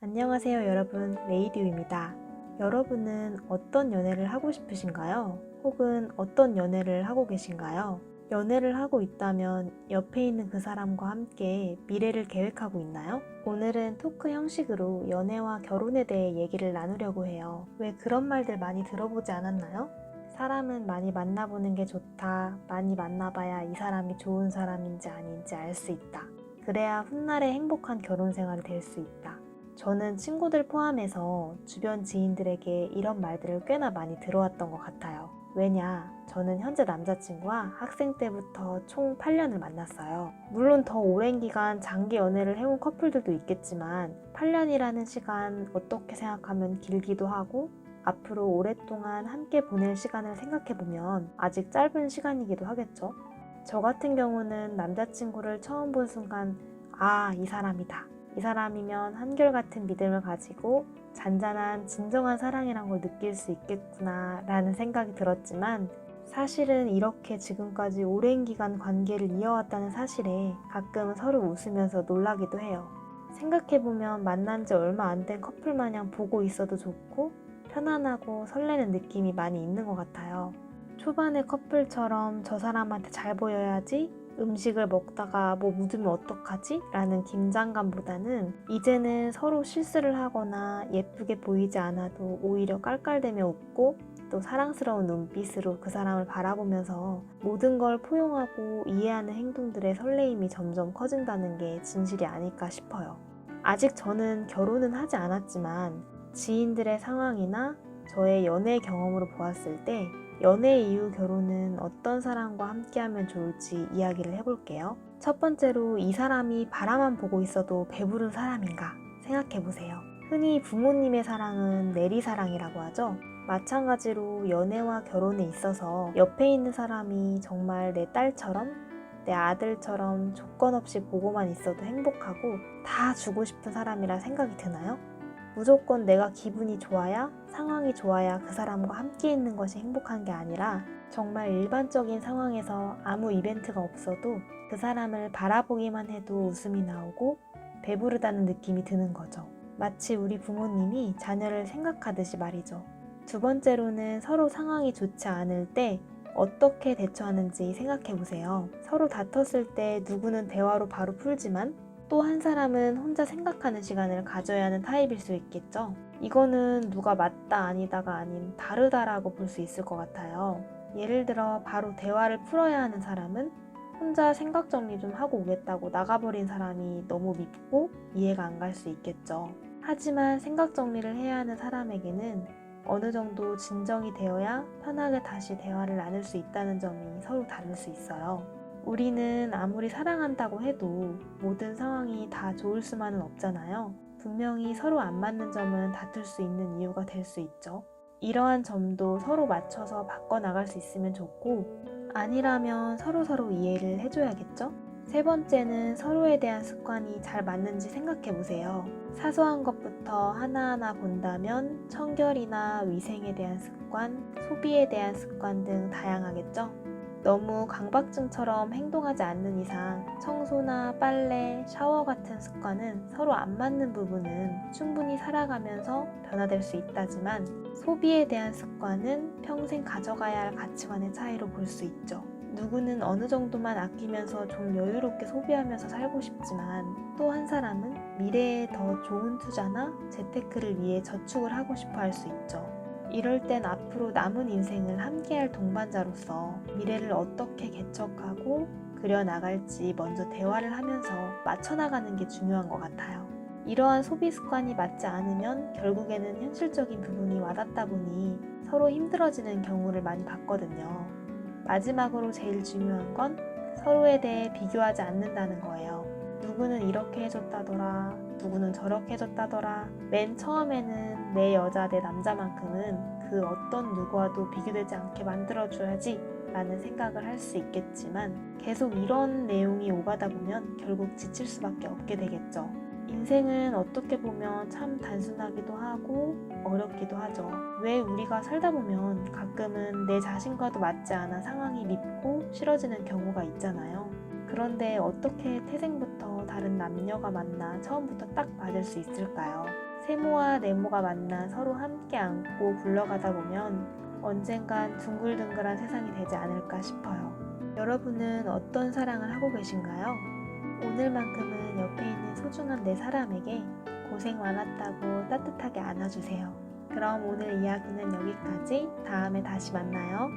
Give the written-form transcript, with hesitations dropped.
안녕하세요 여러분, 레이디오입니다. 여러분은 어떤 연애를 하고 싶으신가요? 혹은 어떤 연애를 하고 계신가요? 연애를 하고 있다면 옆에 있는 그 사람과 함께 미래를 계획하고 있나요? 오늘은 토크 형식으로 연애와 결혼에 대해 얘기를 나누려고 해요. 왜 그런 말들 많이 들어보지 않았나요? 사람은 많이 만나보는 게 좋다. 많이 만나봐야 이 사람이 좋은 사람인지 아닌지 알 수 있다. 그래야 훗날에 행복한 결혼 생활이 될 수 있다. 저는 친구들 포함해서 주변 지인들에게 이런 말들을 꽤나 많이 들어왔던 것 같아요. 왜냐, 저는 현재 남자친구와 학생 때부터 총 8년을 만났어요. 물론 더 오랜 기간 장기 연애를 해온 커플들도 있겠지만 8년이라는 시간 어떻게 생각하면 길기도 하고 앞으로 오랫동안 함께 보낼 시간을 생각해보면 아직 짧은 시간이기도 하겠죠. 저 같은 경우는 남자친구를 처음 본 순간 이 사람이다. 이 사람이면 한결같은 믿음을 가지고 잔잔한 진정한 사랑이란 걸 느낄 수 있겠구나 라는 생각이 들었지만 사실은 이렇게 지금까지 오랜 기간 관계를 이어왔다는 사실에 가끔은 서로 웃으면서 놀라기도 해요. 생각해보면 만난 지 얼마 안 된 커플 마냥 보고 있어도 좋고 편안하고 설레는 느낌이 많이 있는 것 같아요. 초반의 커플처럼 저 사람한테 잘 보여야지, 음식을 먹다가 뭐 묻으면 어떡하지? 라는 긴장감보다는 이제는 서로 실수를 하거나 예쁘게 보이지 않아도 오히려 깔깔대며 웃고 또 사랑스러운 눈빛으로 그 사람을 바라보면서 모든 걸 포용하고 이해하는 행동들의 설레임이 점점 커진다는 게 진실이 아닐까 싶어요. 아직 저는 결혼은 하지 않았지만 지인들의 상황이나 저의 연애 경험으로 보았을 때 연애 이후 결혼은 어떤 사람과 함께하면 좋을지 이야기를 해볼게요. 첫 번째로 이 사람이 바라만 보고 있어도 배부른 사람인가 생각해보세요. 흔히 부모님의 사랑은 내리사랑이라고 하죠. 마찬가지로 연애와 결혼에 있어서 옆에 있는 사람이 정말 내 딸처럼 내 아들처럼 조건 없이 보고만 있어도 행복하고 다 주고 싶은 사람이라 생각이 드나요? 무조건 내가 기분이 좋아야, 상황이 좋아야 그 사람과 함께 있는 것이 행복한 게 아니라 정말 일반적인 상황에서 아무 이벤트가 없어도 그 사람을 바라보기만 해도 웃음이 나오고 배부르다는 느낌이 드는 거죠. 마치 우리 부모님이 자녀를 생각하듯이 말이죠. 두 번째로는 서로 상황이 좋지 않을 때 어떻게 대처하는지 생각해보세요. 서로 다퉜을 때 누구는 대화로 바로 풀지만 또 한 사람은 혼자 생각하는 시간을 가져야 하는 타입일 수 있겠죠. 이거는 누가 맞다 아니다가 아닌 다르다라고 볼 수 있을 것 같아요. 예를 들어 바로 대화를 풀어야 하는 사람은 혼자 생각 정리 좀 하고 오겠다고 나가버린 사람이 너무 밉고 이해가 안 갈 수 있겠죠. 하지만 생각 정리를 해야 하는 사람에게는 어느 정도 진정이 되어야 편하게 다시 대화를 나눌 수 있다는 점이 서로 다를 수 있어요. 우리는 아무리 사랑한다고 해도 모든 상황이 다 좋을 수만은 없잖아요. 분명히 서로 안 맞는 점은 다툴 수 있는 이유가 될 수 있죠. 이러한 점도 서로 맞춰서 바꿔나갈 수 있으면 좋고 아니라면 서로 이해를 해줘야겠죠? 세 번째는 서로에 대한 습관이 잘 맞는지 생각해보세요. 사소한 것부터 하나하나 본다면 청결이나 위생에 대한 습관, 소비에 대한 습관 등 다양하겠죠? 너무 강박증처럼 행동하지 않는 이상 청소나 빨래, 샤워 같은 습관은 서로 안 맞는 부분은 충분히 살아가면서 변화될 수 있다지만 소비에 대한 습관은 평생 가져가야 할 가치관의 차이로 볼 수 있죠. 누구는 어느 정도만 아끼면서 좀 여유롭게 소비하면서 살고 싶지만 또 한 사람은 미래에 더 좋은 투자나 재테크를 위해 저축을 하고 싶어 할 수 있죠. 이럴 땐 앞으로 남은 인생을 함께할 동반자로서 미래를 어떻게 개척하고 그려나갈지 먼저 대화를 하면서 맞춰나가는 게 중요한 것 같아요. 이러한 소비 습관이 맞지 않으면 결국에는 현실적인 부분이 와닿다 보니 서로 힘들어지는 경우를 많이 봤거든요. 마지막으로 제일 중요한 건 서로에 대해 비교하지 않는다는 거예요. 누구는 이렇게 해줬다더라, 누구는 저렇게 해줬다더라. 맨 처음에는 내 여자, 내 남자만큼은 그 어떤 누구와도 비교되지 않게 만들어줘야지 라는 생각을 할 수 있겠지만 계속 이런 내용이 오가다 보면 결국 지칠 수밖에 없게 되겠죠. 인생은 어떻게 보면 참 단순하기도 하고 어렵기도 하죠. 왜 우리가 살다 보면 가끔은 내 자신과도 맞지 않아 상황이 밉고 싫어지는 경우가 있잖아요. 그런데 어떻게 태생부터 다른 남녀가 만나 처음부터 딱 맞을 수 있을까요? 세모와 네모가 만나 서로 함께 안고 굴러가다 보면 언젠간 둥글둥글한 세상이 되지 않을까 싶어요. 여러분은 어떤 사랑을 하고 계신가요? 오늘만큼은 옆에 있는 소중한 내 사람에게 고생 많았다고 따뜻하게 안아주세요. 그럼 오늘 이야기는 여기까지. 다음에 다시 만나요.